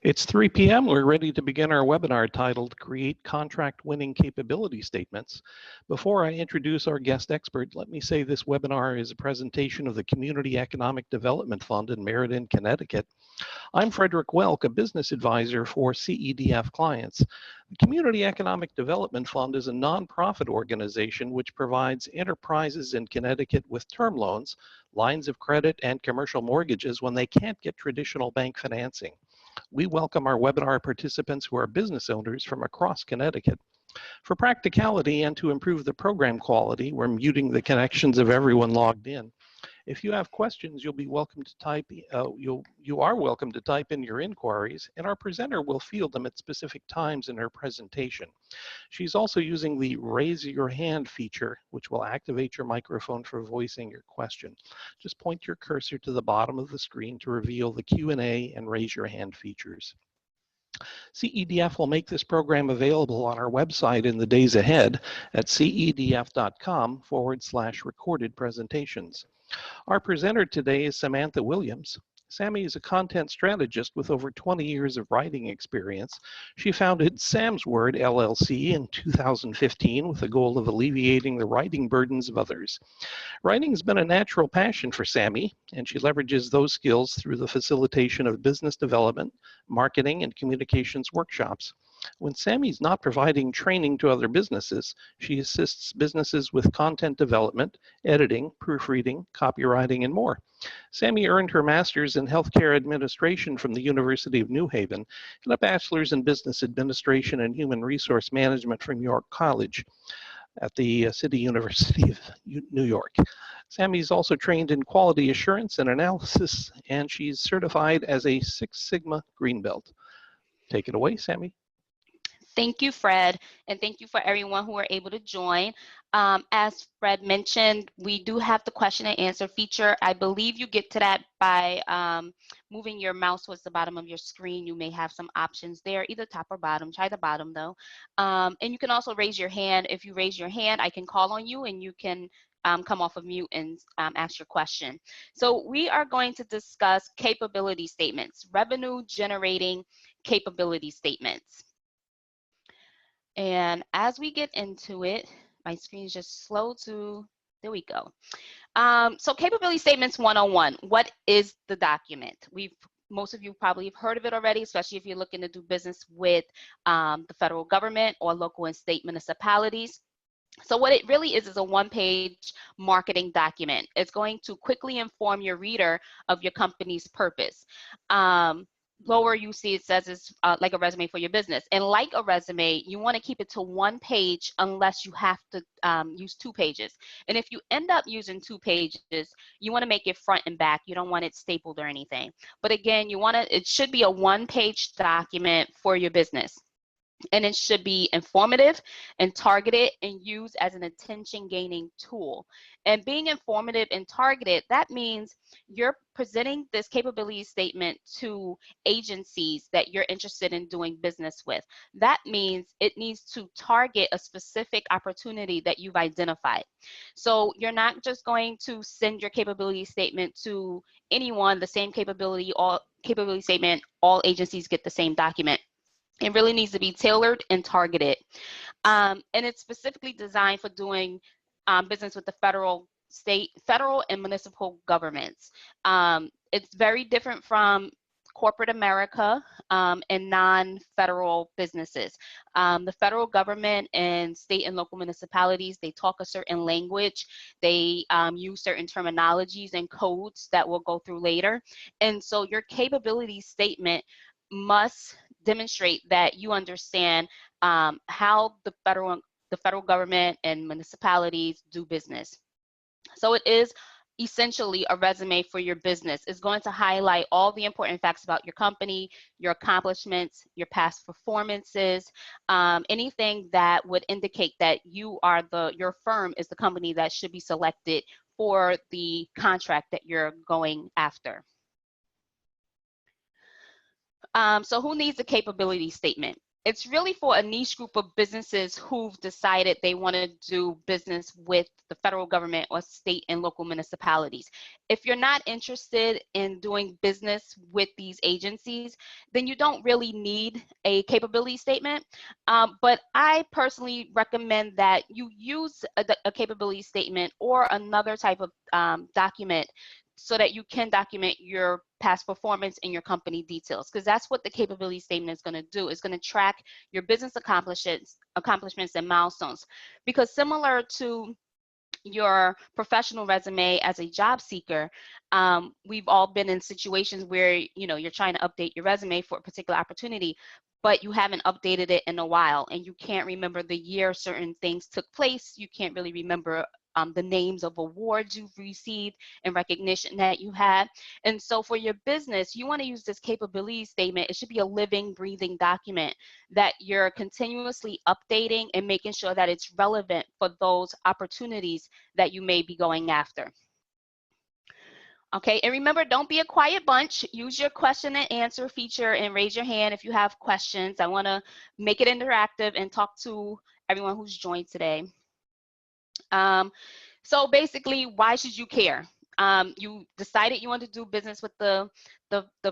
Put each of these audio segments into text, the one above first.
It's 3 p.m. We're ready to begin our webinar titled Create Contract Winning Capability Statements. Before I introduce our guest expert, let me say this webinar is a presentation of the Community Economic Development Fund in Meriden, Connecticut. I'm Frederick Welk, a business advisor for CEDF clients. The Community Economic Development Fund is a nonprofit organization which provides enterprises in Connecticut with term loans, lines of credit, and commercial mortgages when they can't get traditional bank financing. We welcome our webinar participants who are business owners from across Connecticut. For practicality and to improve the program quality, we're muting the connections of everyone logged in. If you have questions, you'll be welcome to type. You are welcome to type in your inquiries, and our presenter will field them at specific times in her presentation. She's also using the Raise Your Hand feature, which will activate your microphone for voicing your question. Just point your cursor to the bottom of the screen to reveal the Q&A and Raise Your Hand features. CEDF will make this program available on our website in the days ahead at cedf.com/recorded presentations. Our presenter today is Samantha Williams. Sammy is a content strategist with over 20 years of writing experience. She founded Sam's Word LLC in 2015 with the goal of alleviating the writing burdens of others. Writing has been a natural passion for Sammy, and she leverages those skills through the facilitation of business development, marketing, and communications workshops. When Sammy's not providing training to other businesses, she assists businesses with content development, editing, proofreading, copywriting, and more. Sammy earned her master's in healthcare administration from the University of New Haven and a bachelor's in business administration and human resource management from York College at the City University of New York. Sammy's also trained in quality assurance and analysis, and she's certified as a Six Sigma Green Belt. Take it away, Sammy. Thank you, Fred, and thank you for everyone who are able to join. As Fred mentioned, we do have the question and answer feature. I believe you get to that by moving your mouse towards the bottom of your screen. You may have some options there, either top or bottom. Try the bottom though. And you can also raise your hand. If you raise your hand, I can call on you and you can come off of mute and ask your question. So we are going to discuss capability statements, revenue generating capability statements. And as we get into it, my screen is just slow to, there we go. So capability statements 101, what is the document? Most of you probably have heard of it already, especially if you're looking to do business with the federal government or local and state municipalities. So what it really is a one-page marketing document. It's going to quickly inform your reader of your company's purpose. Lower you see it says it's like a resume for your business, and like a resume you want to keep it to one page unless you have to use 2 pages. And if you end up using 2 pages, you want to make it front and back. You don't want it stapled or anything, but again, it should be a one-page document for your business. And it should be informative and targeted and used as an attention-gaining tool. And being informative and targeted, that means you're presenting this capability statement to agencies that you're interested in doing business with. That means it needs to target a specific opportunity that you've identified. So you're not just going to send your capability statement to anyone, the same capability statement, all agencies get the same document. It really needs to be tailored and targeted. And it's specifically designed for doing business with the federal, and municipal governments. It's very different from corporate America and non-federal businesses. The federal government and state and local municipalities, they talk a certain language. They use certain terminologies and codes that we'll go through later. And so your capability statement must demonstrate that you understand how the federal government and municipalities do business. So it is essentially a resume for your business. It's going to highlight all the important facts about your company, your accomplishments, your past performances, anything that would indicate that your firm is the company that should be selected for the contract that you're going after. So who needs a capability statement? It's really for a niche group of businesses who've decided they want to do business with the federal government or state and local municipalities. If you're not interested in doing business with these agencies, then you don't really need a capability statement. But I personally recommend that you use a capability statement or another type of document so that you can document your past performance and your company details, because that's what the capability statement is going to do. It's going to track your business accomplishments and milestones. Because similar to your professional resume as a job seeker, we've all been in situations where you're trying to update your resume for a particular opportunity, but you haven't updated it in a while and you can't remember the year certain things took place. You can't really remember the names of awards you've received and recognition that you had. And so for your business, you want to use this capability statement. It should be a living, breathing document that you're continuously updating and making sure that it's relevant for those opportunities that you may be going after. Okay, and remember, don't be a quiet bunch. Use your question and answer feature and raise your hand if you have questions. I want to make it interactive and talk to everyone who's joined today. So basically, why should you care? You decided you want to do business with the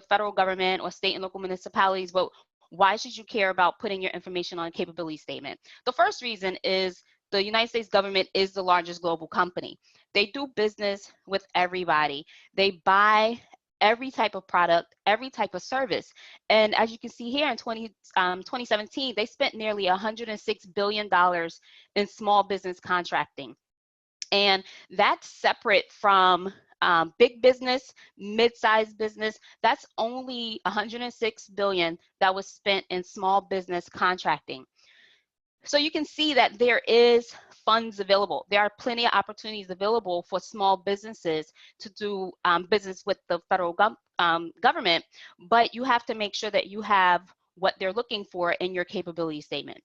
federal government or state and local municipalities, but why should you care about putting your information on a capability statement? The first reason is the United States government is the largest global company. They do business with everybody. They buy every type of product, every type of service. And as you can see here in 2017, they spent nearly $106 billion in small business contracting. And that's separate from big business, mid-sized business. That's only $106 billion that was spent in small business contracting. So you can see that there is funds available. There are plenty of opportunities available for small businesses to do business with the federal government, but you have to make sure that you have what they're looking for in your capability statement.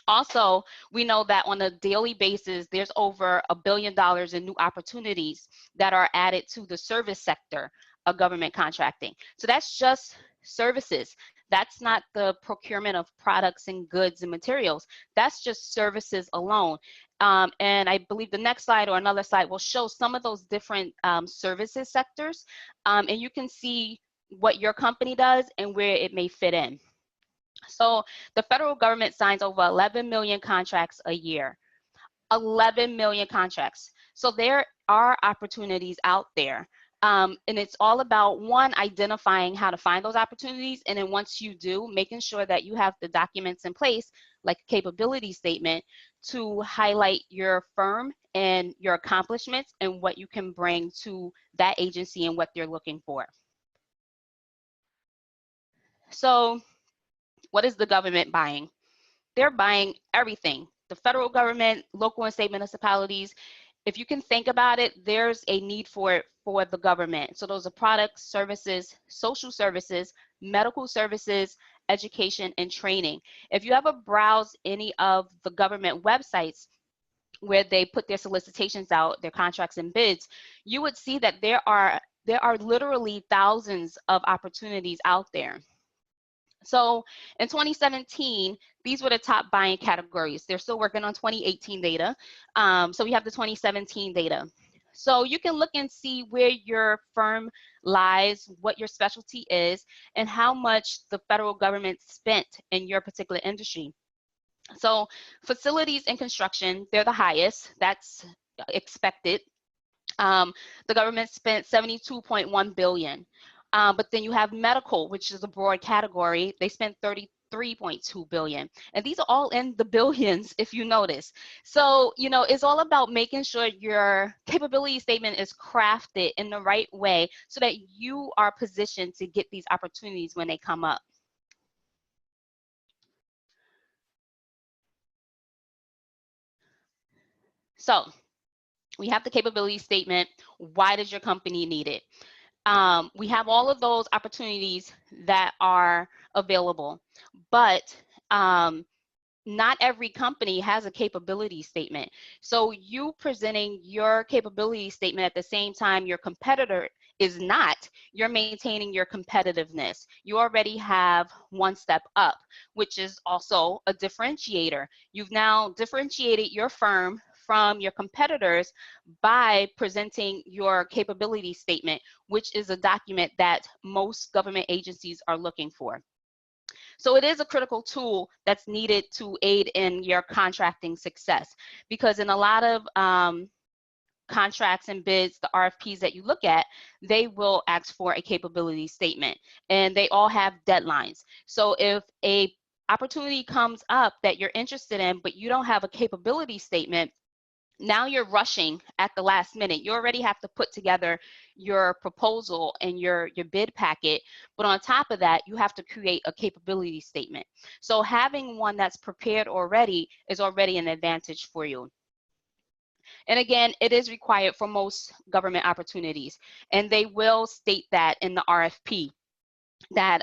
Also, we know that on a daily basis, there's over $1 billion in new opportunities that are added to the service sector of government contracting. So that's just services. That's not the procurement of products and goods and materials. That's just services alone. And I believe the next slide or another slide will show some of those different services sectors. And you can see what your company does and where it may fit in. So the federal government signs over 11 million contracts a year. 11 million contracts. So there are opportunities out there. And it's all about, one, identifying how to find those opportunities. And then once you do, making sure that you have the documents in place, like a capability statement, to highlight your firm and your accomplishments and what you can bring to that agency and what they're looking for. So what is the government buying? They're buying everything. The federal government, local and state municipalities. If you can think about it, there's a need for it for the government. So those are products, services, social services, medical services, education, and training. If you ever browse any of the government websites where they put their solicitations out, their contracts and bids, you would see that there are literally thousands of opportunities out there. So in 2017, these were the top buying categories. They're still working on 2018 data. So we have the 2017 data. So you can look and see where your firm lies, what your specialty is, and how much the federal government spent in your particular industry. So facilities and construction, they're the highest. That's expected. The government spent $72.1 billion. But then you have medical, which is a broad category. They spent $33.2 billion. And these are all in the billions, if you notice. So, it's all about making sure your capability statement is crafted in the right way so that you are positioned to get these opportunities when they come up. So we have the capability statement. Why does your company need it? We have all of those opportunities that are available, but not every company has a capability statement. So you presenting your capability statement at the same time your competitor is not, you're maintaining your competitiveness. You already have one step up, which is also a differentiator. You've now differentiated your firm from your competitors by presenting your capability statement, which is a document that most government agencies are looking for. So it is a critical tool that's needed to aid in your contracting success, because in a lot of contracts and bids, the RFPs that you look at, they will ask for a capability statement, and they all have deadlines. So if a opportunity comes up that you're interested in, but you don't have a capability statement, now you're rushing at the last minute. You already have to put together your proposal and your bid packet, but on top of that, you have to create a capability statement. So having one that's prepared already is already an advantage for you. And again, it is required for most government opportunities, and they will state that in the RFP that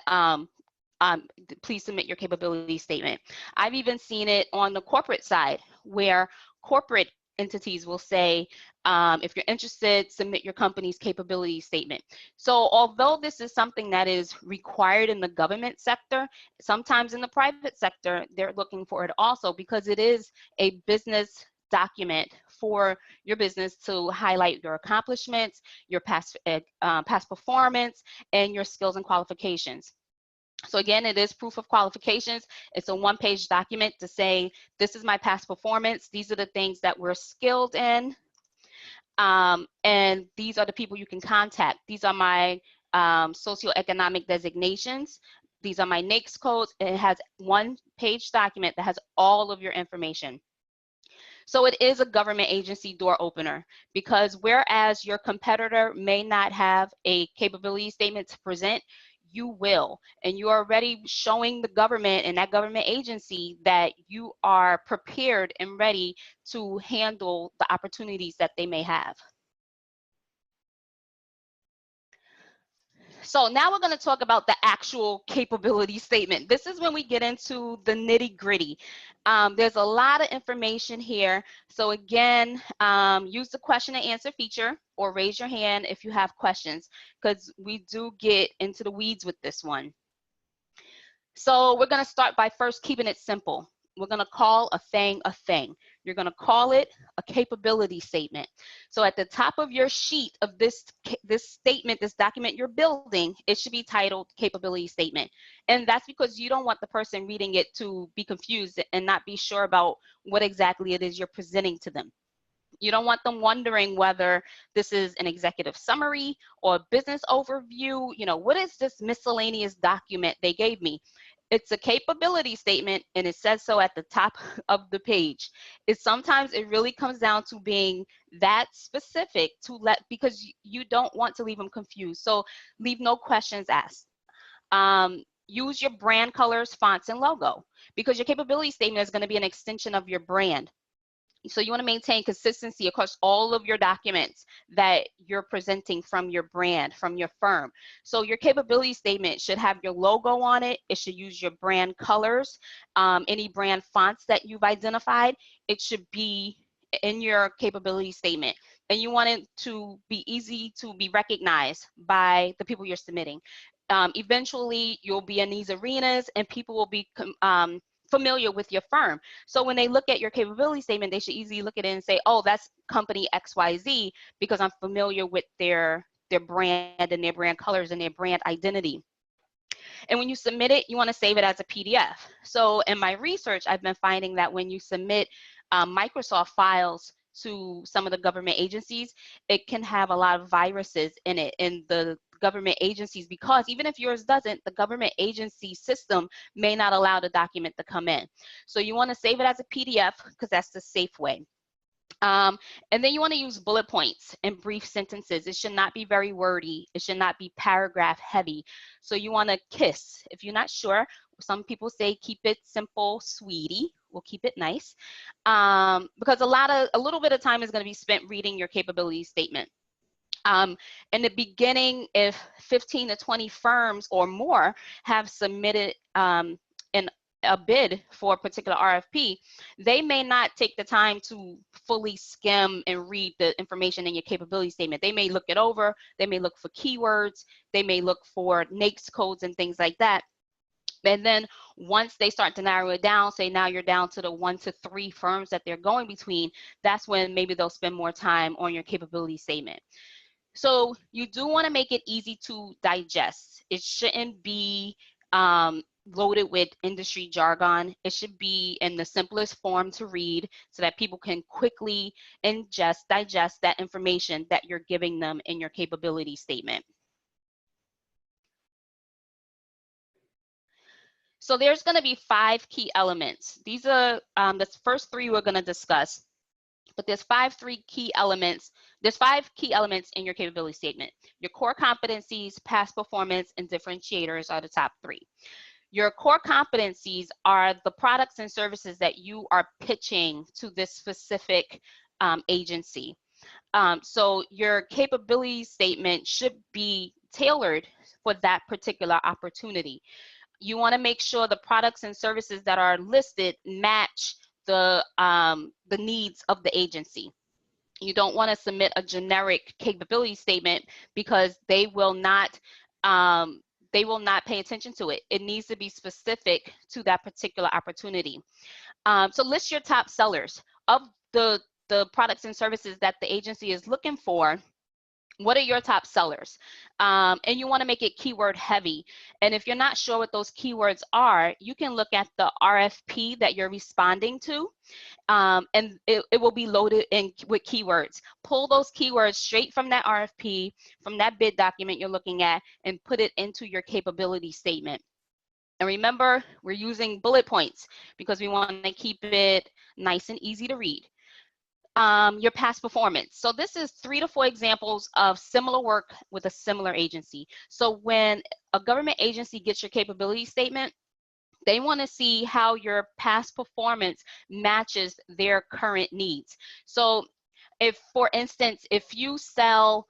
please submit your capability statement. I've even seen it on the corporate side, where corporate entities will say, if you're interested, submit your company's capability statement. So although this is something that is required in the government sector, sometimes in the private sector, they're looking for it also, because it is a business document for your business to highlight your accomplishments, your past performance, and your skills and qualifications. So again, it is proof of qualifications. It's a one-page document to say, this is my past performance. These are the things that we're skilled in. And these are the people you can contact. These are my socioeconomic designations. These are my NAICS codes. It has one-page document that has all of your information. So it is a government agency door opener, because whereas your competitor may not have a capability statement to present, you will, and you're already showing the government and that government agency that you are prepared and ready to handle the opportunities that they may have. So now we're going to talk about the actual capability statement. This is when we get into the nitty-gritty. There's a lot of information here. So again, use the question and answer feature, or raise your hand if you have questions, because we do get into the weeds with this one. So we're going to start by first keeping it simple. We're going to call a thing a thing. You're going to call it a capability statement. So at the top of your sheet of this statement, this document you're building, it should be titled capability statement. And that's because you don't want the person reading it to be confused and not be sure about what exactly it is you're presenting to them. You don't want them wondering whether this is an executive summary or a business overview. You know, what is this miscellaneous document they gave me? It's a capability statement, and it says so at the top of the page. Sometimes it really comes down to being that specific because you don't want to leave them confused. So leave no questions asked. Use your brand colors, fonts, and logo, because your capability statement is going to be an extension of your brand. So you want to maintain consistency across all of your documents that you're presenting from your brand, from your firm. So your capability statement should have your logo on it. It should use your brand colors, any brand fonts that you've identified. It should be in your capability statement. And you want it to be easy to be recognized by the people you're submitting. Eventually, you'll be in these arenas and people will be familiar with your firm. So when they look at your capability statement, they should easily look at it and say, oh, that's company XYZ, because I'm familiar with their brand and their brand colors and their brand identity. And when you submit it, you want to save it as a PDF. So in my research, I've been finding that when you submit Microsoft files to some of the government agencies, it can have a lot of viruses in it, and the government agencies, because even if yours doesn't, the government agency system may not allow the document to come in. So you want to save it as a PDF, because that's the safe way. And then you want to use bullet points and brief sentences. It should not be very wordy. It should not be paragraph heavy. So you want to KISS. If you're not sure, some people say keep it simple, sweetie. We'll keep it nice, because a little bit of time is going to be spent reading your capability statement. In the beginning, if 15 to 20 firms or more have submitted an a bid for a particular RFP, they may not take the time to fully skim and read the information in your capability statement. They may look it over, they may look for keywords, they may look for NAICS codes and things like that. And then once they start to narrow it down, say now you're down to the 1 to 3 firms that they're going between, that's when maybe they'll spend more time on your capability statement. So you do want to make it easy to digest. It shouldn't be loaded with industry jargon. It should be in the simplest form to read so that people can quickly digest that information that you're giving them in your capability statement. So there's going to be 5 key elements. These are the first 3 we're going to discuss, but there's 5 key elements. There's 5 key elements in your capability statement. Your core competencies, past performance, and differentiators are the top 3. Your core competencies are the products and services that you are pitching to this specific agency. So your capability statement should be tailored for that particular opportunity. You want to make sure the products and services that are listed match the needs of the agency. You don't want to submit a generic capability statement because they will not pay attention to it. It needs to be specific to that particular opportunity. So list your top sellers of the products and services that the agency is looking for. What are your top sellers? And you want to make it keyword heavy. And if you're not sure what those keywords are, you can look at the RFP that you're responding to, and it will be loaded in with keywords. Pull those keywords straight from that RFP, from that bid document you're looking at, and put it into your capability statement. And remember, we're using bullet points because we want to keep it nice and easy to read. Your past performance. So this is 3 to 4 examples of similar work with a similar agency. So when a government agency gets your capability statement, they want to see how your past performance matches their current needs. So if, for instance, if you sell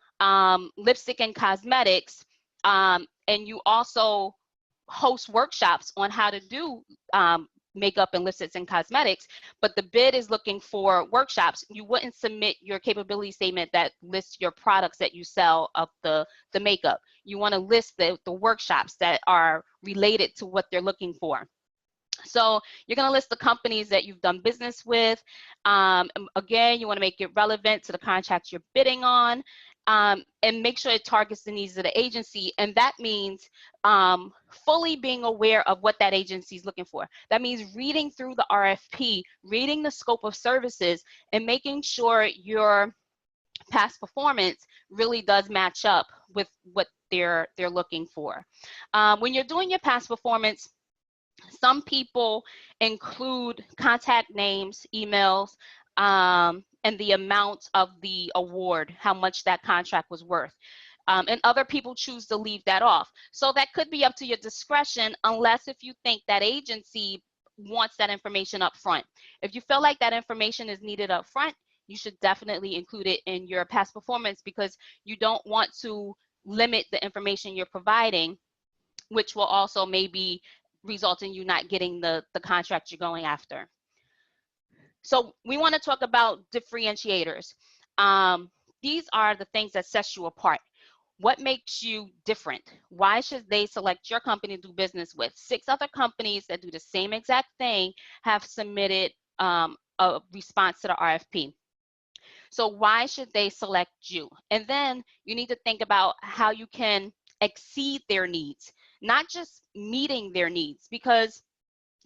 lipstick and cosmetics, and you also host workshops on how to do makeup and lipsticks and cosmetics, but the bid is looking for workshops, you wouldn't submit your capability statement that lists your products that you sell of the makeup. You want to list the workshops that are related to what they're looking for. So you're going to list the companies that you've done business with. Again, you want to make it relevant to the contracts you're bidding on, and make sure it targets the needs of the agency. And that means fully being aware of what that agency is looking for. That means reading through the RFP, reading the scope of services, and making sure your past performance really does match up with what they're looking for. When you're doing your past performance, some people include contact names, emails, and the amount of the award, how much that contract was worth. And other people choose to leave that off. So that could be up to your discretion, unless if you think that agency wants that information up front. If you feel like that information is needed up front, you should definitely include it in your past performance, because you don't want to limit the information you're providing, which will also maybe result in you not getting the contract you're going after. So we want to talk about differentiators. These are the things that set you apart. What makes you different? Why should they select your company to do business with? 6 other companies that do the same exact thing have submitted a response to the RFP. So why should they select you? And then you need to think about how you can exceed their needs, not just meeting their needs, because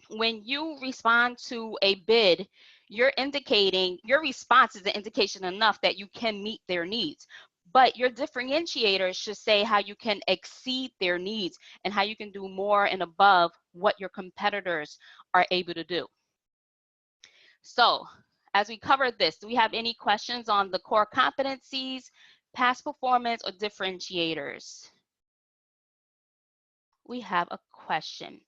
when you respond to a bid, you're indicating, your response is an indication enough that you can meet their needs. But your differentiators should say how you can exceed their needs and how you can do more and above what your competitors are able to do. So as we covered this, do we have any questions on the core competencies, past performance, or differentiators? We have a question.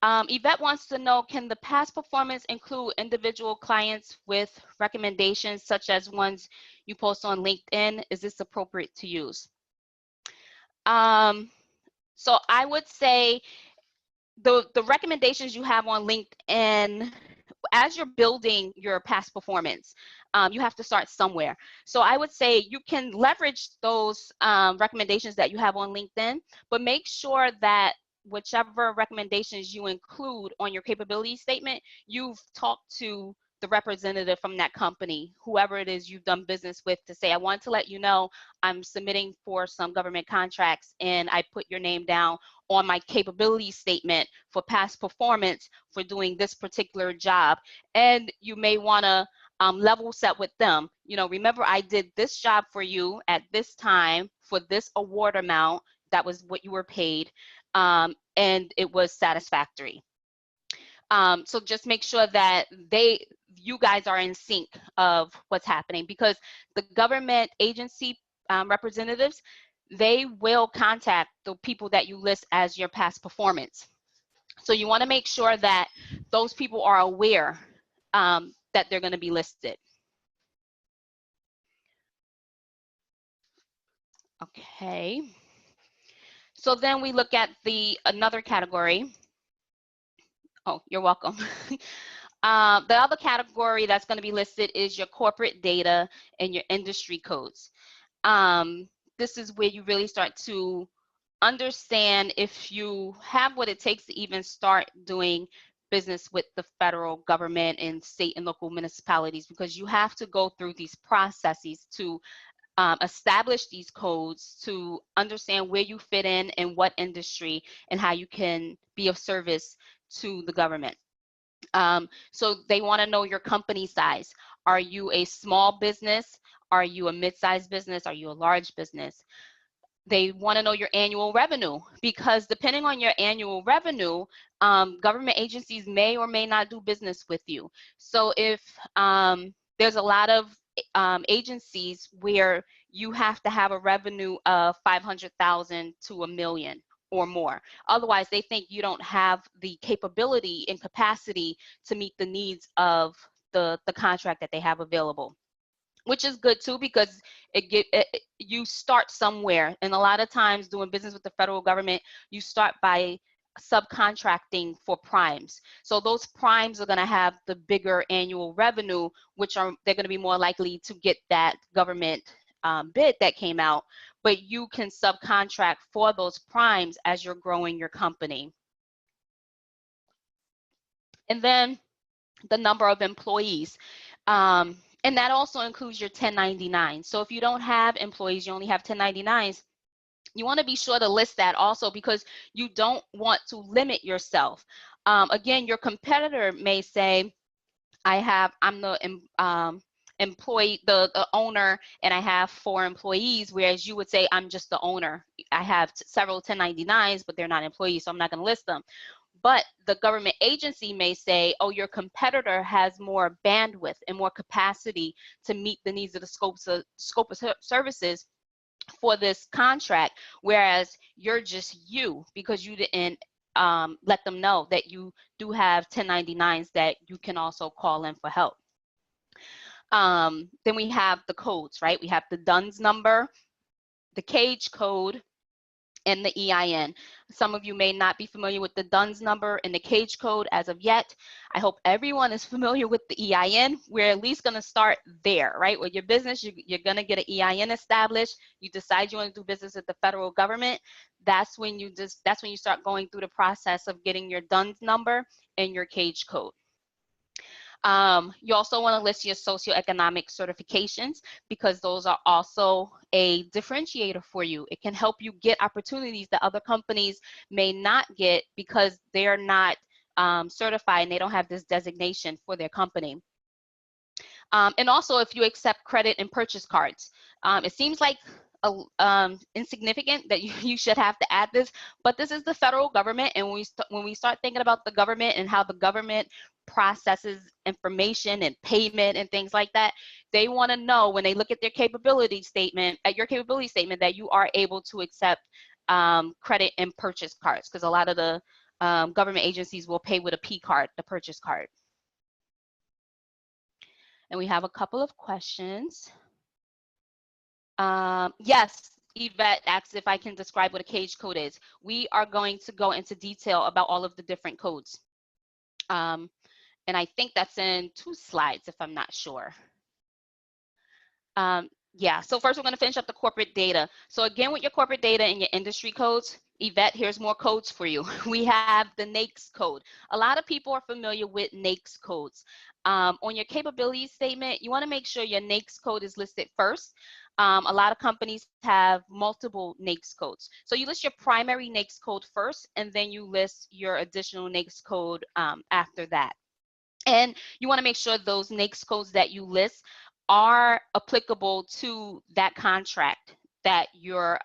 Yvette wants to know, can the past performance include individual clients with recommendations such as ones you post on LinkedIn? Is this appropriate to use? So I would say the recommendations you have on LinkedIn, as you're building your past performance, you have to start somewhere. So I would say you can leverage those recommendations that you have on LinkedIn, but make sure that whichever recommendations you include on your capability statement, you've talked to the representative from that company, whoever it is you've done business with, to say, I want to let you know I'm submitting for some government contracts, and I put your name down on my capability statement for past performance for doing this particular job. And you may want to level set with them. You know, remember, I did this job for you at this time for this award amount. That was what you were paid, and it was satisfactory. So just make sure that you guys are in sync of what's happening, because the government agency representatives, they will contact the people that you list as your past performance. So you want to make sure that those people are aware that they're going to be listed. Okay. So then we look at another category. Oh, you're welcome. The other category that's going to be listed is your corporate data and your industry codes. This is where you really start to understand if you have what it takes to even start doing business with the federal government and state and local municipalities, because you have to go through these processes to establish these codes, to understand where you fit in and what industry, and how you can be of service to the government. So they want to know your company size. Are you a small business? Are you a mid-sized business? Are you a large business? They want to know your annual revenue, because depending on your annual revenue, government agencies may or may not do business with you. So if there's a lot of agencies where you have to have a revenue of 500,000 to $1 million or more. Otherwise, they think you don't have the capability and capacity to meet the needs of the contract that they have available, which is good too, because you start somewhere. And a lot of times doing business with the federal government, you start by subcontracting for primes. So those primes are going to have the bigger annual revenue, they're going to be more likely to get that government bid that came out, but you can subcontract for those primes as you're growing your company. And then the number of employees. And that also includes your 1099. So if you don't have employees, you only have 1099s, you want to be sure to list that also, because you don't want to limit yourself. Again, your competitor may say, I'm the employee, the owner, and I have 4 employees, whereas you would say, I'm just the owner. I have several 1099s, but they're not employees, so I'm not going to list them. But the government agency may say, oh, your competitor has more bandwidth and more capacity to meet the needs of the scope of services for this contract, whereas you're just you, because you didn't let them know that you do have 1099s that you can also call in for help. Then we have the codes, right? We have the DUNS number, the cage code, and the EIN. Some of you may not be familiar with the DUNS number and the cage code as of yet. I hope everyone is familiar with the EIN. We're at least going to start there, right? With your business, you're going to get an EIN established. You decide you want to do business with the federal government. That's when you start going through the process of getting your DUNS number and your cage code. You also want to list your socioeconomic certifications, because those are also a differentiator for you. It can help you get opportunities that other companies may not get because they're not certified and they don't have this designation for their company. And also, if you accept credit and purchase cards. It seems like insignificant that you should have to add this, but this is the federal government, and when we start thinking about the government and how the government processes information and payment and things like that, they want to know when they look at their capability statement, that you are able to accept credit and purchase cards, because a lot of the government agencies will pay with a P card, the purchase card. And we have a couple of questions. Yes, Yvette asks if I can describe what a cage code is. We are going to go into detail about all of the different codes. And I think that's in 2 slides, if I'm not sure. Yeah, so first we're going to finish up the corporate data. So again, with your corporate data and your industry codes, Yvette, here's more codes for you. We have the NAICS code. A lot of people are familiar with NAICS codes. On your capability statement, you want to make sure your NAICS code is listed first. A lot of companies have multiple NAICS codes. So you list your primary NAICS code first, and then you list your additional NAICS code after that. And you want to make sure those NAICS codes that you list are applicable to that contract that you're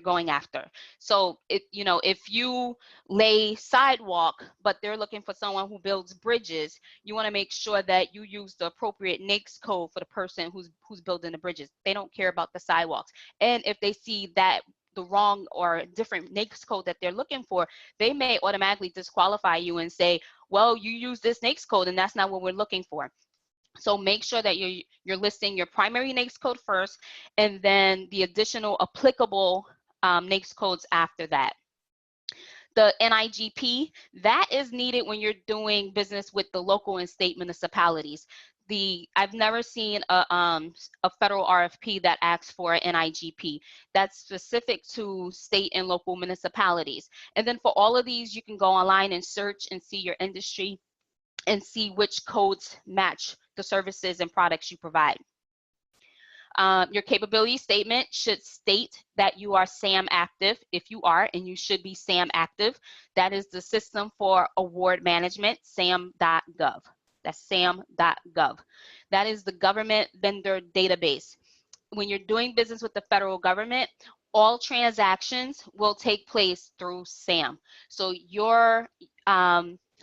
going after. So if you lay sidewalk, but they're looking for someone who builds bridges, you want to make sure that you use the appropriate NAICS code for the person who's building the bridges. They don't care about the sidewalks. And if they see that the wrong or different NAICS code that they're looking for, they may automatically disqualify you and say, well, you use this NAICS code and that's not what we're looking for. So make sure that you're listing your primary NAICS code first, and then the additional applicable NAICS codes after that. The NIGP, that is needed when you're doing business with the local and state municipalities. I've never seen a federal RFP that asks for an NIGP. That's specific to state and local municipalities. And then for all of these, you can go online and search and see your industry and see which codes match the services and products you provide. Your capability statement should state that you are SAM active. If you are, and you should be SAM active, that is the System for Award Management, SAM.gov. That's SAM.gov. That is the government vendor database. When you're doing business with the federal government, all transactions will take place through SAM. So your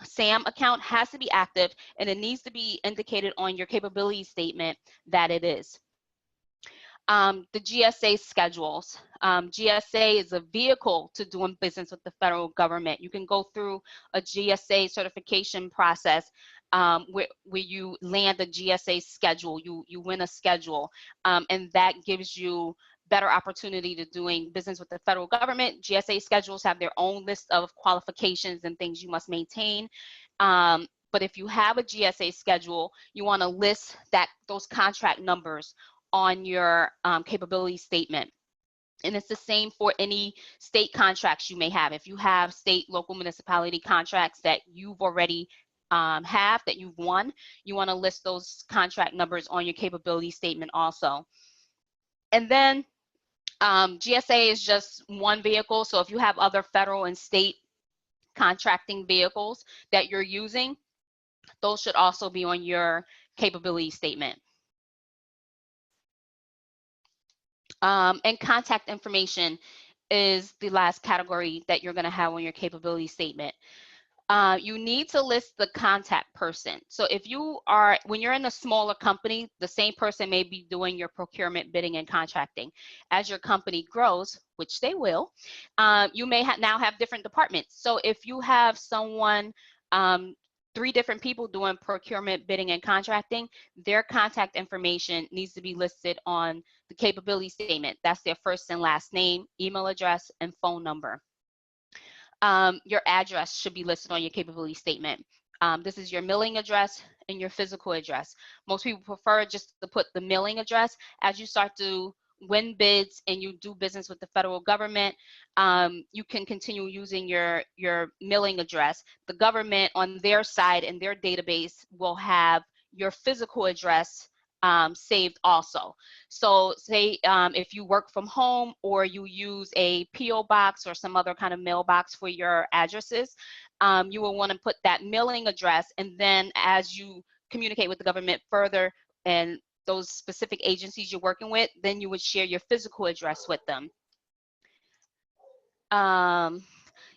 SAM account has to be active, and it needs to be indicated on your capability statement that it is. The GSA schedules. GSA is a vehicle to doing business with the federal government. You can go through a GSA certification process where you land a GSA schedule, you win a schedule, and that gives you better opportunity to doing business with the federal government. GSA schedules have their own list of qualifications and things you must maintain. But if you have a GSA schedule, you want to list those contract numbers on your capability statement. And it's the same for any state contracts you may have. If you have state, local, municipality contracts that you've already that you've won, you want to list those contract numbers on your capability statement also. And then GSA is just one vehicle. So if you have other federal and state contracting vehicles that you're using, those should also be on your capability statement. And contact information is the last category that you're going to have on your capability statement. You need to list the contact person. So when you're in a smaller company, the same person may be doing your procurement, bidding, and contracting. As your company grows, which they will, you may now have different departments. So if you have someone, 3 different people doing procurement, bidding, and contracting, their contact information needs to be listed on the capability statement. That's their first and last name, email address, and phone number. Your address should be listed on your capability statement. This is your mailing address and your physical address. Most people prefer just to put the mailing address. As you start to win bids and you do business with the federal government, you can continue using your mailing address. The government on their side and their database will have your physical address saved also. So say if you work from home or you use a PO box or some other kind of mailbox for your addresses, you will want to put that mailing address, and then as you communicate with the government further and those specific agencies you're working with, then you would share your physical address with them.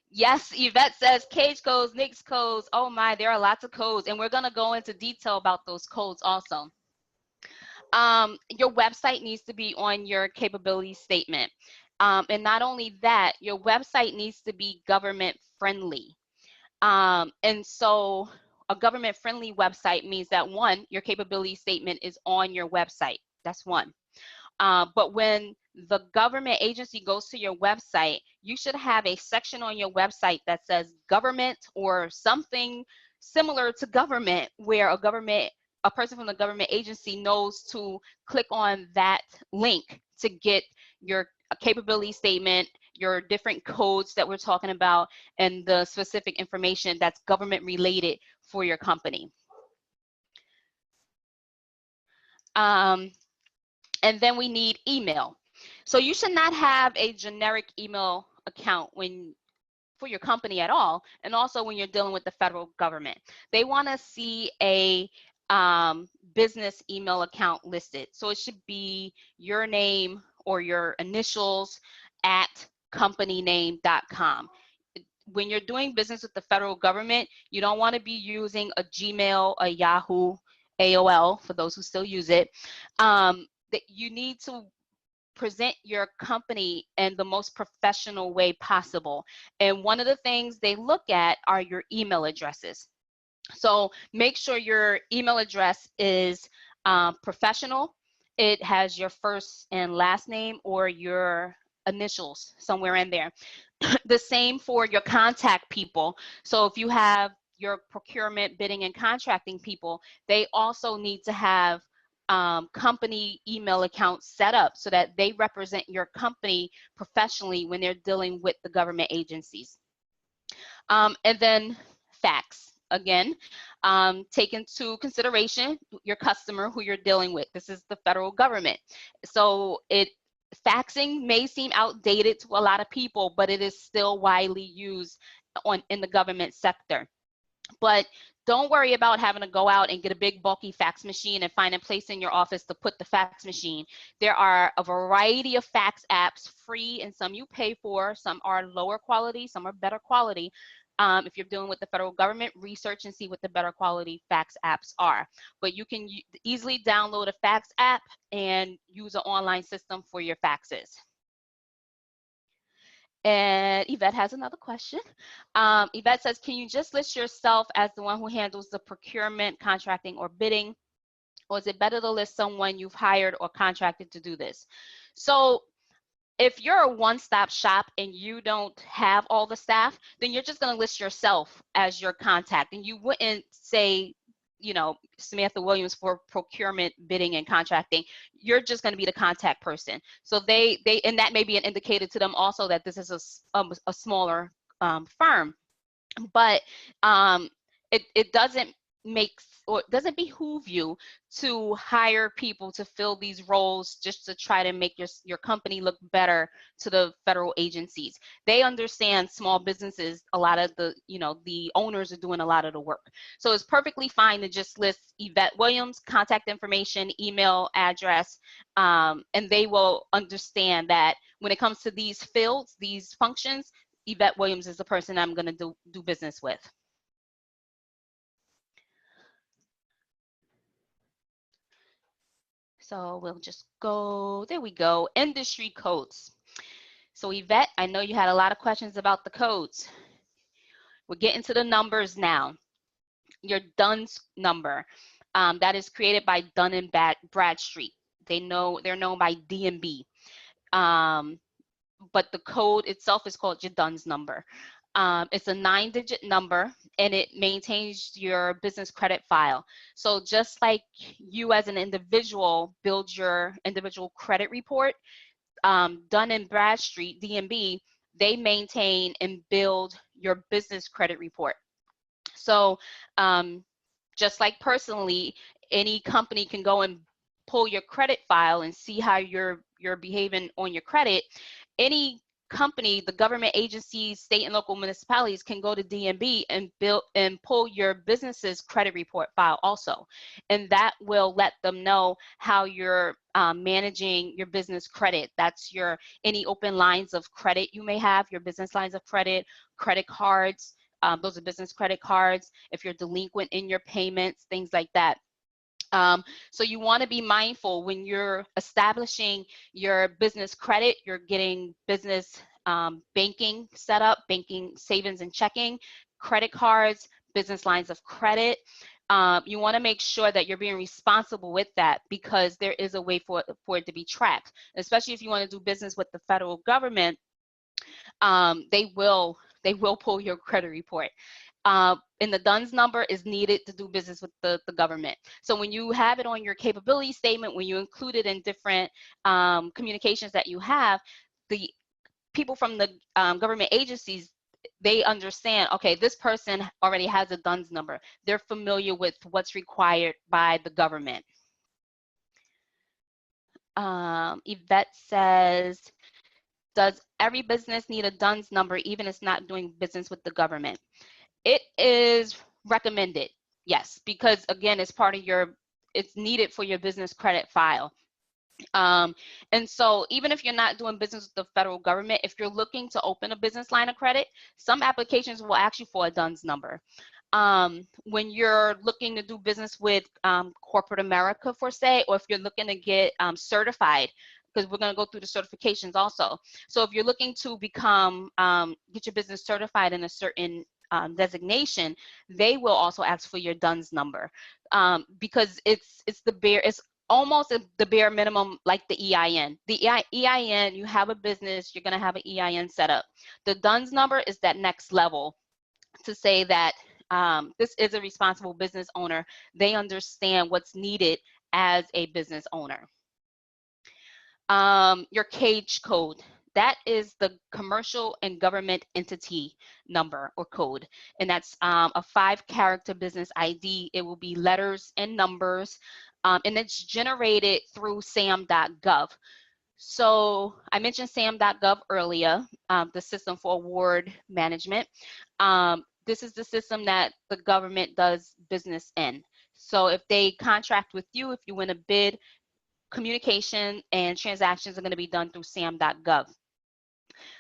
Yes, Yvette says cage codes, NAICS codes. Oh my, there are lots of codes, and we're going to go into detail about those codes also. Your website needs to be on your capability statement. And not only that, your website needs to be government friendly. And so a government friendly website means that 1, your capability statement is on your website. That's 1. But when the government agency goes to your website, you should have a section on your website that says government or something similar to government, where a person from the government agency knows to click on that link to get your capability statement, your different codes that we're talking about, and the specific information that's government related for your company. And then we need email. So you should not have a generic email account for your company at all, and also when you're dealing with the federal government. They want to see a business email account listed. So it should be your name or your initials at companyname.com. When you're doing business with the federal government, you don't want to be using a Gmail, a Yahoo, AOL, for those who still use it. That you need to present your company in the most professional way possible. And one of the things they look at are your email addresses. So make sure your email address is professional. It has your first and last name or your initials somewhere in there. The same for your contact people. So if you have your procurement, bidding, and contracting people, they also need to have company email accounts set up so that they represent your company professionally when they're dealing with the government agencies. And then fax. Again, take into consideration your customer who you're dealing with. This is the federal government. So faxing may seem outdated to a lot of people, but it is still widely used in the government sector. But don't worry about having to go out and get a big bulky fax machine and find a place in your office to put the fax machine. There are a variety of fax apps, free, and some you pay for. Some are lower quality, some are better quality. If you're dealing with the federal government, research and see what the better quality fax apps are. But you can easily download a fax app and use an online system for your faxes. And Yvette has another question. Yvette says, can you just list yourself as the one who handles the procurement, contracting, or bidding? Or is it better to list someone you've hired or contracted to do this? So if you're a one-stop shop and you don't have all the staff, then you're just going to list yourself as your contact. And you wouldn't say, you know, Samantha Williams for procurement, bidding, and contracting. You're just going to be the contact person. So and that may be an indicator to them also that this is a smaller firm. But it doesn't doesn't behoove you to hire people to fill these roles just to try to make your company look better to the federal agencies. They understand small businesses, a lot of the owners are doing a lot of the work. So it's perfectly fine to just list Yvette Williams, contact information, email address, and they will understand that when it comes to these fields, these functions, Yvette Williams is the person I'm going to do business with. So we'll just go, there we go, industry codes. So Yvette, I know you had a lot of questions about the codes. We're getting to the numbers now. Your DUNS number, that is created by Dun and Bradstreet. They're known by D&B. But the code itself is called your DUNS number. It's a 9-digit number, and it maintains your business credit file. So just like you as an individual build your individual credit report, Dun and Bradstreet, D&B, they maintain and build your business credit report. So just like personally, any company can go and pull your credit file and see how you're behaving on your credit. Any company, the government agencies, state and local municipalities can go to D&B and pull your business's credit report file also. And that will let them know how you're managing your business credit. That's any open lines of credit you may have, your business lines of credit, credit cards, those are business credit cards, if you're delinquent in your payments, things like that. So you want to be mindful when you're establishing your business credit, you're getting business banking set up, banking, savings and checking, credit cards, business lines of credit. You want to make sure that you're being responsible with that, because there is a way for it to be tracked, especially if you want to do business with the federal government. They will pull your credit report. And the DUNS number is needed to do business with the government. So when you have it on your capability statement, when you include it in different communications that you have, the people from the government agencies, they understand, okay, this person already has a DUNS number. They're familiar with what's required by the government. Yvette says, does every business need a DUNS number even if it's not doing business with the government? It is recommended, yes, because again, it's part of it's needed for your business credit file. And so even if you're not doing business with the federal government, if you're looking to open a business line of credit, some applications will ask you for a DUNS number. When you're looking to do business with corporate America, for say, or if you're looking to get certified, because we're going to go through the certifications also. So if you're looking to become, get your business certified in a certain designation, they will also ask for your DUNS number, because it's almost the bare minimum, like the EIN. The EIN, you have a business, you're going to have an EIN set up. The DUNS number is that next level to say that this is a responsible business owner. They understand what's needed as a business owner. Your CAGE code, that is the commercial and government entity number or code. And that's a 5-character business ID. It will be letters and numbers, and it's generated through sam.gov. So I mentioned sam.gov earlier, the system for award management. This is the system that the government does business in. So if they contract with you, if you win a bid, communication and transactions are going to be done through sam.gov.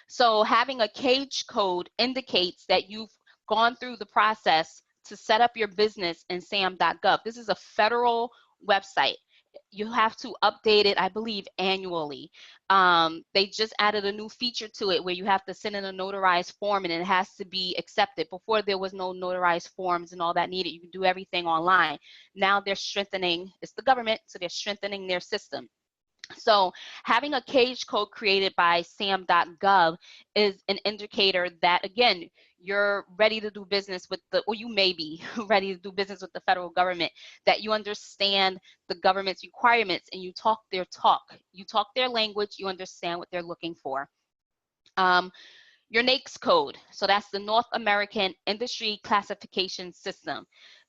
So having a CAGE code indicates that you've gone through the process to set up your business in sam.gov. This is a federal website. You have to update it, I believe, annually. They just added a new feature to it where you have to send in a notarized form and it has to be accepted. Before, there was no notarized forms and all that needed. You can do everything online. Now they're strengthening, it's the government, so they're strengthening their system. So having a CAGE code created by sam.gov is an indicator that, again, you're ready to do business with or you may be ready to do business with the federal government, that you understand the government's requirements and you talk their talk. You talk their language, you understand what they're looking for. Your NAICS code, so that's the North American Industry Classification System.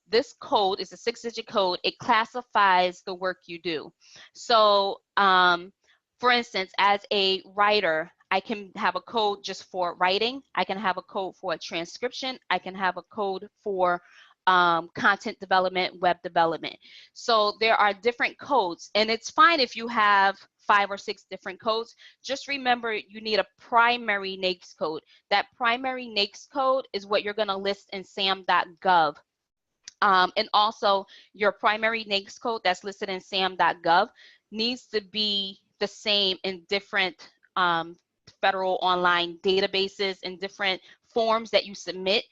This code is a 6-digit code. It classifies the work you do. So for instance, as a writer, I can have a code just for writing. I can have a code for a transcription. I can have a code for content development, web development. So there are different codes, and it's fine if you have 5 or 6 different codes. Just remember, you need a primary NAICS code. That primary NAICS code is what you're going to list in sam.gov. And also, your primary NAICS code that's listed in sam.gov needs to be the same in different federal online databases and different forms that you submit.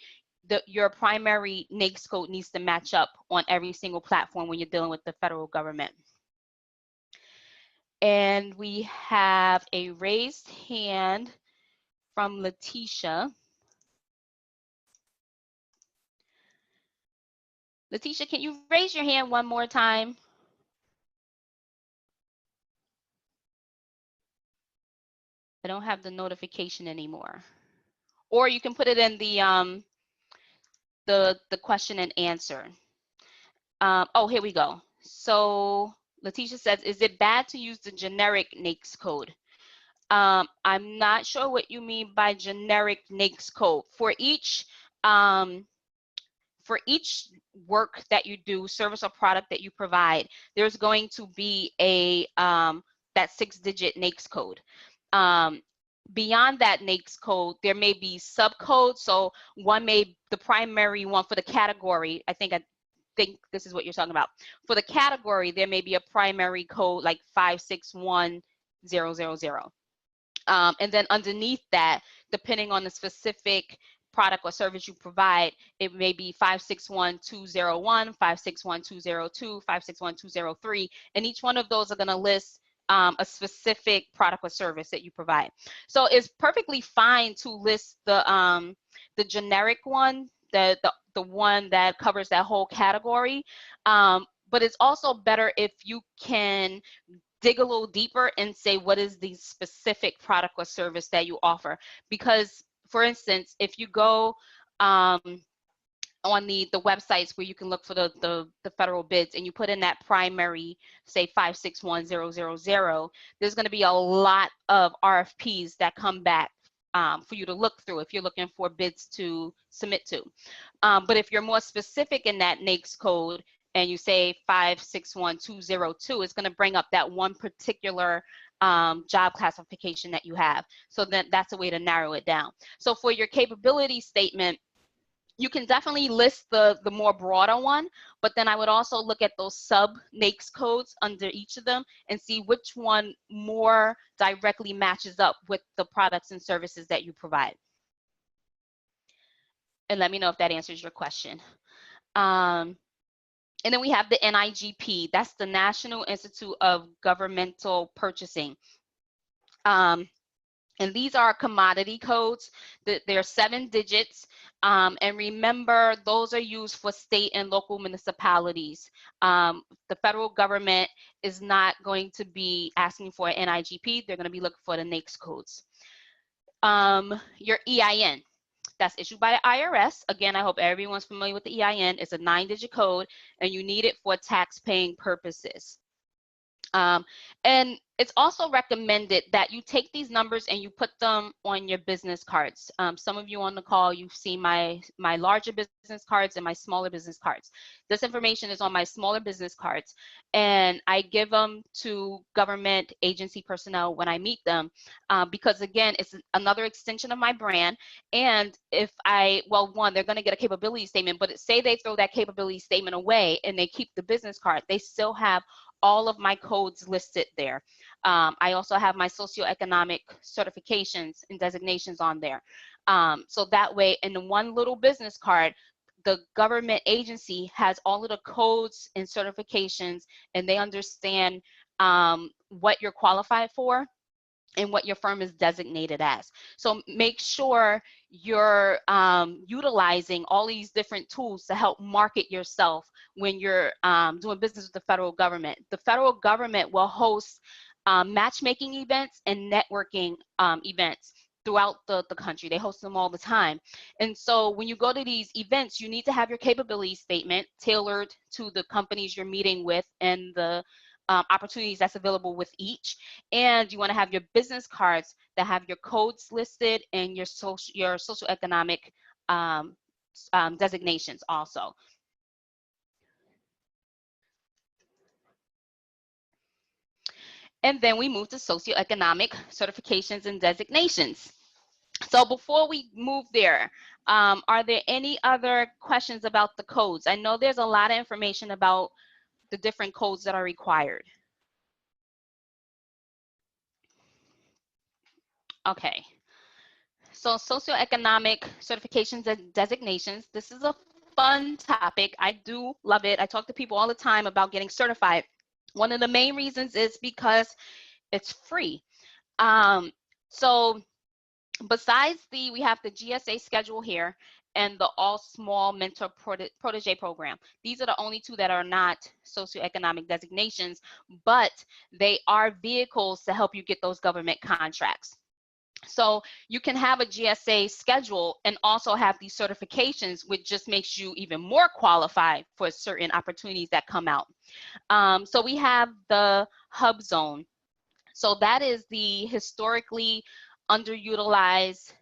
Your primary NAICS code needs to match up on every single platform when you're dealing with the federal government. And we have a raised hand from Letitia. Letitia, can you raise your hand one more time? I don't have the notification anymore. Or you can put it in the question and answer. Oh, here we go. So Letitia says, is it bad to use the generic NAICS code? I'm not sure what you mean by generic NAICS code. For each work that you do, service or product that you provide, there's going to be a that 6-digit NAICS code. Beyond that NAICS code, there may be subcodes. So the primary one for the category, I think this is what you're talking about. For the category, there may be a primary code like 561000. And then underneath that, depending on the specific product or service you provide, it may be 561201, 561202, 561203, and each one of those are going to list a specific product or service that you provide. So it's perfectly fine to list the generic one, the one that covers that whole category, but it's also better if you can dig a little deeper and say what is the specific product or service that you offer. Because, for instance, if you go on the websites where you can look for the federal bids and you put in that primary, say 561000, there's going to be a lot of RFPs that come back for you to look through if you're looking for bids to submit to. But if you're more specific in that NAICS code and you say 561202, it's going to bring up that one particular job classification that you have. So that's a way to narrow it down. So for your capability statement, you can definitely list the more broader one, but then I would also look at those sub NAICS codes under each of them and see which one more directly matches up with the products and services that you provide. And let me know if that answers your question. And then we have the NIGP, that's the National Institute of Governmental Purchasing. And these are commodity codes. They're 7 digits. And remember, those are used for state and local municipalities. The federal government is not going to be asking for an NIGP. They're going to be looking for the NAICS codes. Your EIN, that's issued by the IRS. Again, I hope everyone's familiar with the EIN. It's a 9-digit code, and you need it for tax-paying purposes. And it's also recommended that you take these numbers and you put them on your business cards. Some of you on the call, you've seen my larger business cards and my smaller business cards. This information is on my smaller business cards, and I give them to government agency personnel when I meet them, because again, it's another extension of my brand. And if one, they're going to get a capability statement, but say they throw that capability statement away and they keep the business card, they still have all of my codes listed there. I also have my socioeconomic certifications and designations on there. So that way, in the one little business card, the government agency has all of the codes and certifications, and they understand what you're qualified for and what your firm is designated as. So make sure you're utilizing all these different tools to help market yourself when you're doing business with the federal government. The federal government will host matchmaking events and networking events throughout the country. They host them all the time. And so when you go to these events, you need to have your capability statement tailored to the companies you're meeting with and the opportunities that's available with each. And you want to have your business cards that have your codes listed and your socioeconomic designations also. And then we move to socioeconomic certifications and designations. So before we move there, are there any other questions about the codes? I know there's a lot of information about the different codes that are required. Okay. So socioeconomic certifications and designations, this is a fun topic. I do love it. I talk to people all the time about getting certified. One of the main reasons is because it's free. So besides we have the GSA schedule here and the All Small Mentor Protege program. These are the only 2 that are not socioeconomic designations, but they are vehicles to help you get those government contracts. So you can have a GSA schedule and also have these certifications, which just makes you even more qualified for certain opportunities that come out. So we have the hub zone. So that is the historically underutilized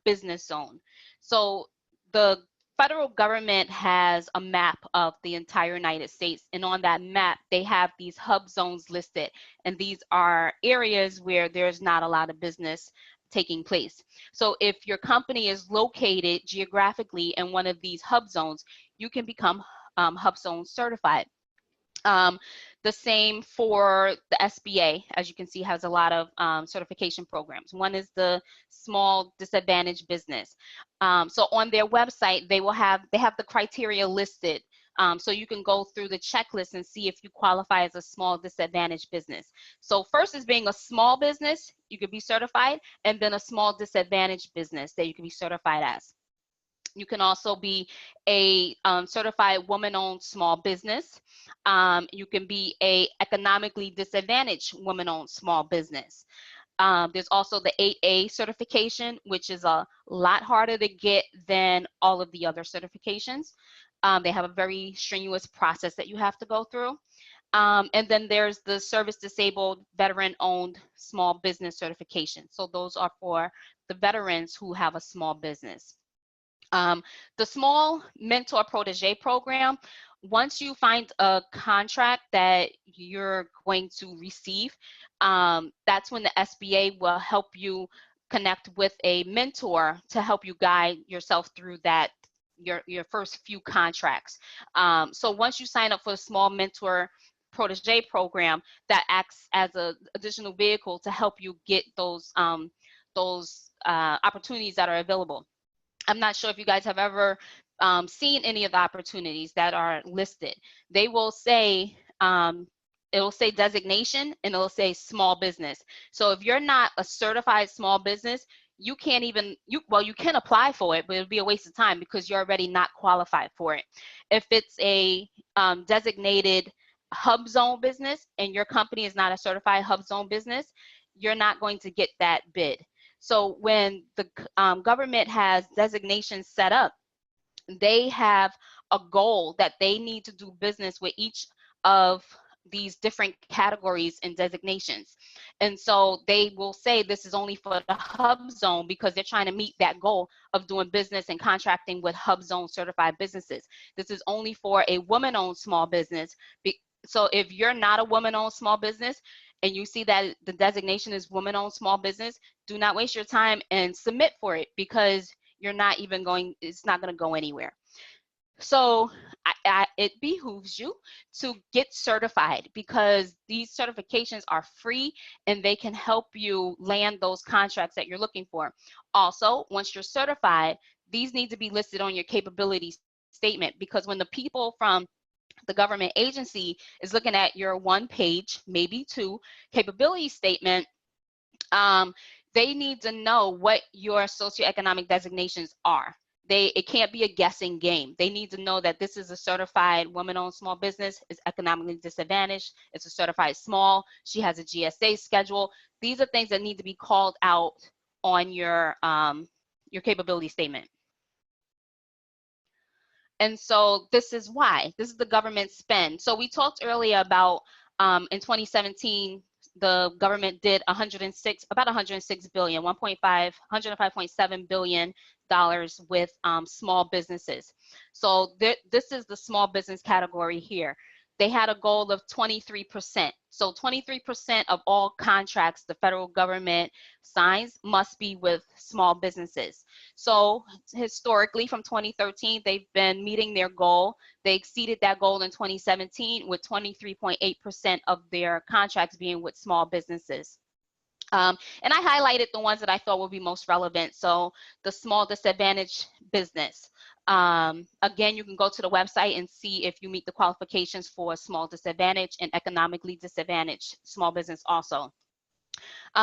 business zone. So the federal government has a map of the entire United States, and on that map they have these hub zones listed, and these are areas where there's not a lot of business taking place. So if your company is located geographically in one of these hub zones, you can become hub zone certified. The same for the SBA, as you can see, has a lot of certification programs. One is the small disadvantaged business. So on their website, they have the criteria listed. So you can go through the checklist and see if you qualify as a small disadvantaged business. So first is being a small business, you could be certified, and then a small disadvantaged business that you can be certified as. You can also be a certified woman-owned small business. You can be a economically disadvantaged woman-owned small business. There's also the 8A certification, which is a lot harder to get than all of the other certifications. They have a very strenuous process that you have to go through. And then there's the service disabled veteran-owned small business certification. So those are for the veterans who have a small business. The small mentor protege program, once you find a contract that you're going to receive, that's when the SBA will help you connect with a mentor to help you guide yourself through that, your first few contracts. So once you sign up for a small mentor protege program, that acts as an additional vehicle to help you get those opportunities that are available. I'm not sure if you guys have ever seen any of the opportunities that are listed. They will say, it will say designation and it will say small business. So if you're not a certified small business, you can't even, well, you can apply for it, but it'll be a waste of time because you're already not qualified for it. If it's a designated hub zone business and your company is not a certified hub zone business, you're not going to get that bid. So when the government has designations set up, they have a goal that they need to do business with each of these different categories and designations. And so they will say this is only for the hub zone because they're trying to meet that goal of doing business and contracting with hub zone certified businesses. This is only for a woman-owned small business. So if you're not a woman-owned small business and you see that the designation is woman-owned small business, do not waste your time and submit for it because you're not even going, it's not going to go anywhere. So it behooves you to get certified because these certifications are free and they can help you land those contracts that you're looking for. Also, once you're certified, these need to be listed on your capability statement because when the people from the government agency is looking at your 1 page, maybe 2 capability statement, they need to know what your socioeconomic designations are. It can't be a guessing game. They need to know that this is a certified woman-owned small business, is economically disadvantaged, it's a certified small, she has a GSA schedule. These are things that need to be called out on your capability statement. And so this is why. This is the government spend. So we talked earlier about in 2017, the government did about 106 billion, 105.7 billion dollars with small businesses. So this is the small business category here. They had a goal of 23%. So 23% of all contracts the federal government signs must be with small businesses. So historically from 2013, they've been meeting their goal. They exceeded that goal in 2017 with 23.8% of their contracts being with small businesses. And I highlighted the ones that I thought would be most relevant. So the small disadvantaged business. Again, you can go to the website and see if you meet the qualifications for small disadvantaged and economically disadvantaged small business also.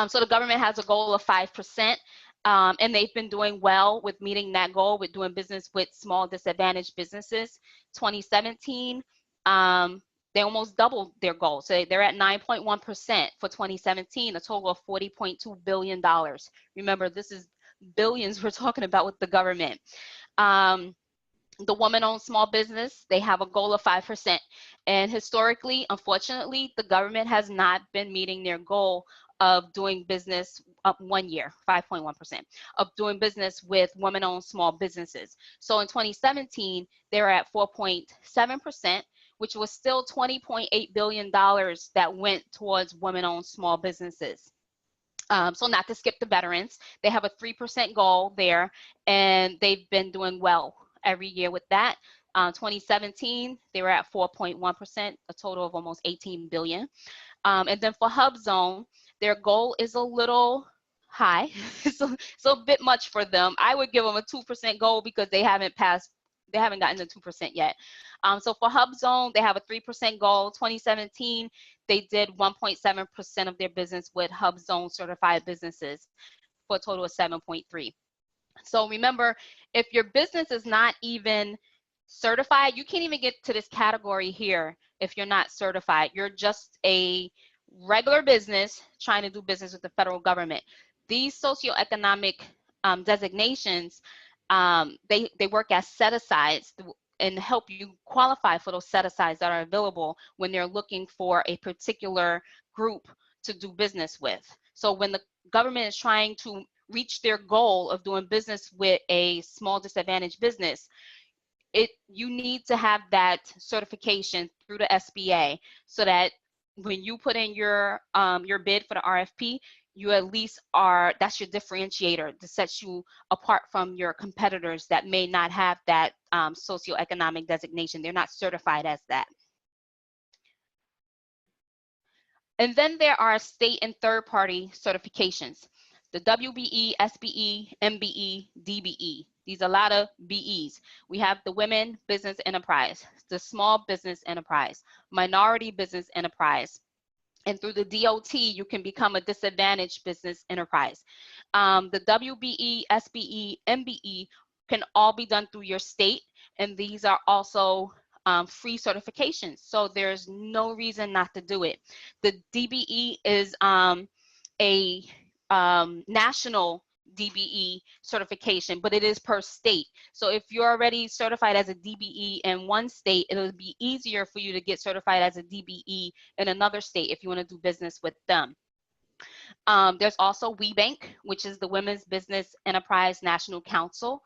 So the government has a goal of 5%, and they've been doing well with meeting that goal with doing business with small disadvantaged businesses. 2017, they almost doubled their goal. So they're at 9.1% for 2017, a total of $40.2 billion. Remember, this is billions we're talking about with the government. The woman-owned small business, they have a goal of 5%. And historically, unfortunately, the government has not been meeting their goal of doing business up 1 year, 5.1%, of doing business with women-owned small businesses. So in 2017, they were at 4.7%, which was still $20.8 billion that went towards women-owned small businesses. So not to skip the veterans, they have a 3% goal there, and they've been doing well every year with that. 2017, they were at 4.1%, a total of almost 18 billion. And then for HubZone, their goal is a little high. So a bit much for them. I would give them a 2% goal because they haven't gotten to 2% yet. So for HubZone, they have a 3% goal. 2017, they did 1.7% of their business with HubZone certified businesses for a total of 7.3. So remember, if your business is not even certified, you can't even get to this category here if you're not certified. You're just a regular business trying to do business with the federal government. These socioeconomic designations, they work as set-asides and help you qualify for those set-asides that are available when they're looking for a particular group to do business with. So when the government is trying to reach their goal of doing business with a small disadvantaged business, you need to have that certification through the SBA so that when you put in your bid for the RFP, you at least that's your differentiator that sets you apart from your competitors that may not have that socioeconomic designation. They're not certified as that. And then there are state and third-party certifications. The WBE, SBE, MBE, DBE. These are a lot of BEs. We have the Women Business Enterprise, the Small Business Enterprise, Minority Business Enterprise. And through the DOT, you can become a disadvantaged business enterprise. The WBE, SBE, MBE can all be done through your state, and these are also free certifications. So there's no reason not to do it. The DBE is a national DBE certification, but it is per state. So if you're already certified as a DBE in one state, it'll be easier for you to get certified as a DBE in another state if you want to do business with them. There's also WeBank, which is the Women's Business Enterprise National Council.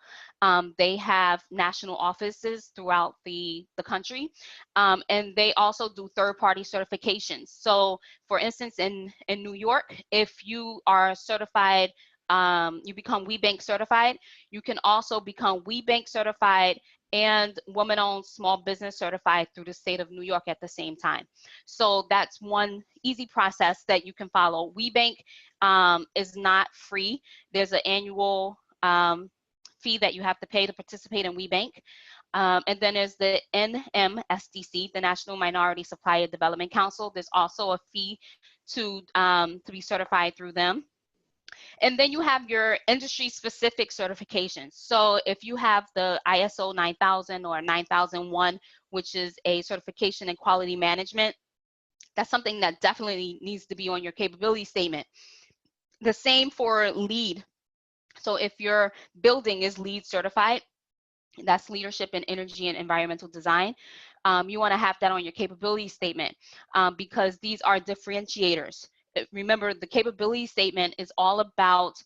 They have national offices throughout the country, and they also do third-party certifications. So for instance, in New York, if you are certified, you become WeBank certified, you can also become WeBank certified and woman-owned small business certified through the state of New York at the same time. So that's one easy process that you can follow. WeBank is not free. There's an annual fee that you have to pay to participate in WeBank. And then there's the NMSDC, the National Minority Supplier Development Council. There's also a fee to be certified through them. And then you have your industry-specific certifications. So if you have the ISO 9000 or 9001, which is a certification in quality management, that's something that definitely needs to be on your capability statement. The same for LEED. So if your building is LEED certified, that's leadership in energy and environmental design, you want to have that on your capability statement because these are differentiators. Remember, the capability statement is all about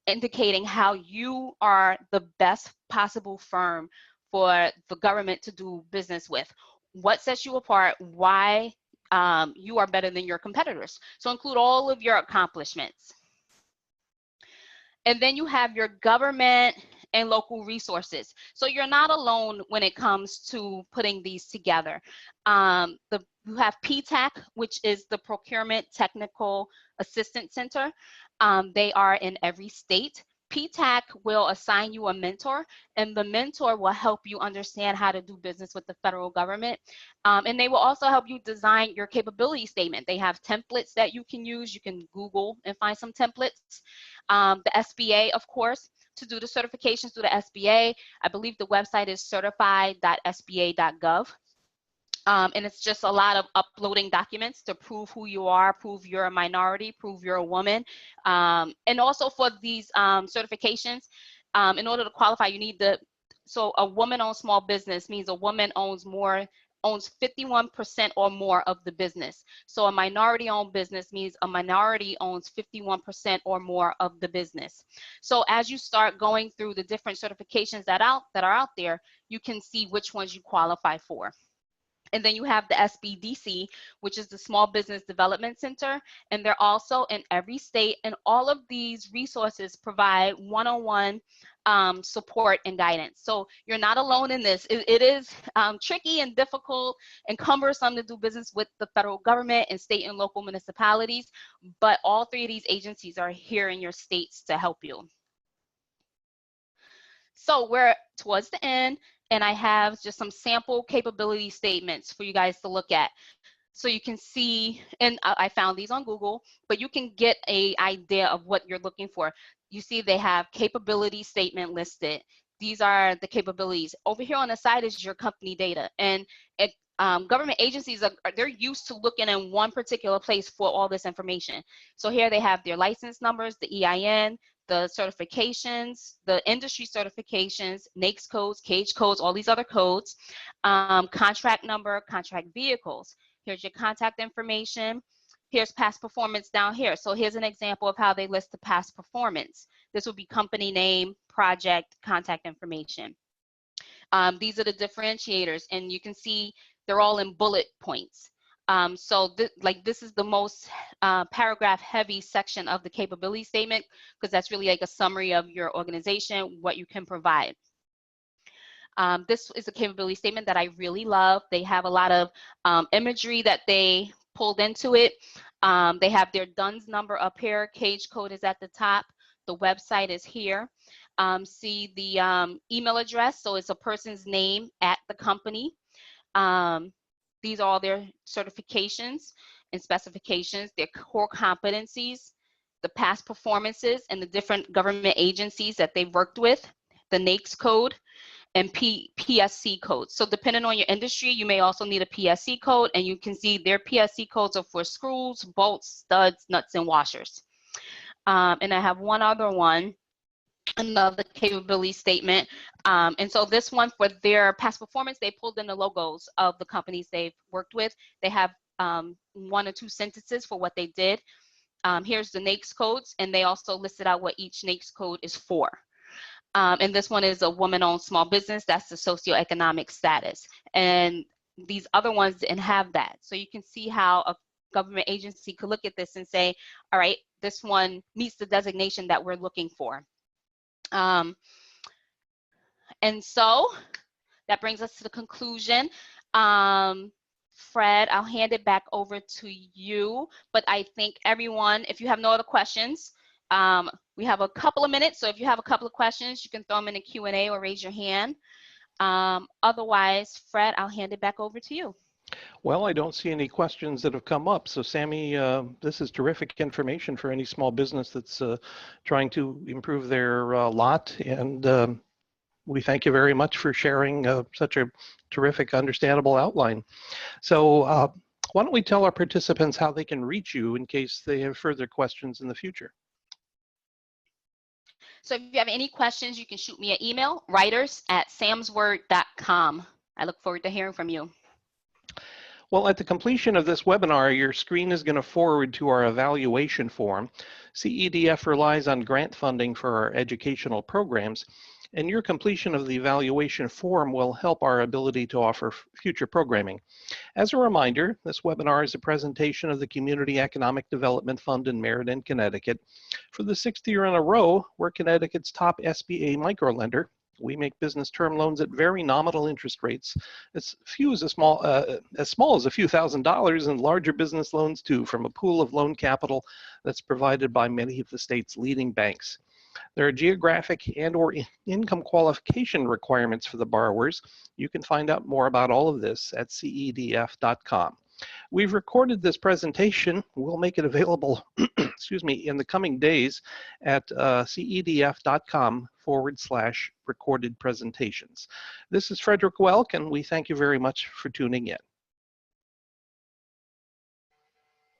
indicating how you are the best possible firm for the government to do business with. What sets you apart, why you are better than your competitors. So include all of your accomplishments. And then you have your government and local resources. So you're not alone when it comes to putting these together. You have PTAC, which is the Procurement Technical Assistance Center. They are in every state. PTAC will assign you a mentor, and the mentor will help you understand how to do business with the federal government. And they will also help you design your capability statement. They have templates that you can use. You can Google and find some templates. The SBA, of course, to do the certifications through the SBA. I believe the website is certified.sba.gov. And it's just a lot of uploading documents to prove who you are, prove you're a minority, prove you're a woman. And also for these certifications, in order to qualify, you need so a woman-owned small business means a woman owns 51% or more of the business. So a minority-owned business means a minority owns 51% or more of the business. So as you start going through the different certifications that are out there, you can see which ones you qualify for. And then you have the SBDC, which is the Small Business Development Center, and they're also in every state. And all of these resources provide one-on-one support and guidance. So you're not alone in this. It is tricky and difficult and cumbersome to do business with the federal government and state and local municipalities, but all three of these agencies are here in your states to help you. So we're towards the end, and I have just some sample capability statements for you guys to look at. So you can see, and I found these on Google, but you can get an idea of what you're looking for. You see they have capability statement listed. These are the capabilities. Over here on the side is your company data. And government agencies, they're used to looking in one particular place for all this information. So here they have their license numbers, the EIN, the certifications, the industry certifications, NAICS codes, CAGE codes, all these other codes, contract number, contract vehicles. Here's your contact information. Here's past performance down here. So here's an example of how they list the past performance. This would be company name, project, contact information. These are the differentiators, and you can see they're all in bullet points. So this is the most paragraph heavy section of the capability statement, because that's really like a summary of your organization, what you can provide. This is a capability statement that I really love. They have a lot of imagery that they pulled into it. They have their DUNS number up here. CAGE code is at the top. The website is here. See the email address. So it's a person's name at the company. These are all their certifications and specifications, their core competencies, the past performances, and the different government agencies that they've worked with, the NAICS code, and PSC codes. So depending on your industry, you may also need a PSC code, and you can see their PSC codes are for screws, bolts, studs, nuts, and washers. And I have one other one, another capability statement. And so this one, for their past performance, they pulled in the logos of the companies they've worked with. They have 1 or 2 sentences for what they did. Here's the NAICS codes, and they also listed out what each NAICS code is for. And this one is a woman-owned small business. That's the socioeconomic status. And these other ones didn't have that. So you can see how a government agency could look at this and say, all right, this one meets the designation that we're looking for. And so that brings us to the conclusion. Fred, I'll hand it back over to you. But I think everyone, if you have no other questions, we have a couple of minutes, so if you have a couple of questions, you can throw them in the Q&A or raise your hand. Otherwise, Fred, I'll hand it back over to you. Well, I don't see any questions that have come up. So Sammy, this is terrific information for any small business that's trying to improve their lot. And we thank you very much for sharing such a terrific, understandable outline. So why don't we tell our participants how they can reach you in case they have further questions in the future? So if you have any questions, you can shoot me an email, writers@samsword.com. I look forward to hearing from you. Well, at the completion of this webinar, your screen is going to forward to our evaluation form. CEDF relies on grant funding for our educational programs, and your completion of the evaluation form will help our ability to offer future programming. As a reminder, this webinar is a presentation of the Community Economic Development Fund in Meriden, Connecticut. For the 6th year in a row, we're Connecticut's top SBA microlender. We make business term loans at very nominal interest rates, as small as a few $1,000s, and larger business loans too, from a pool of loan capital that's provided by many of the state's leading banks. There are geographic and/or income qualification requirements for the borrowers. You can find out more about all of this at cedf.com. We've recorded this presentation. We'll make it available excuse me, in the coming days at cedf.com/recorded presentations. This is Frederick Welk, and we thank you very much for tuning in.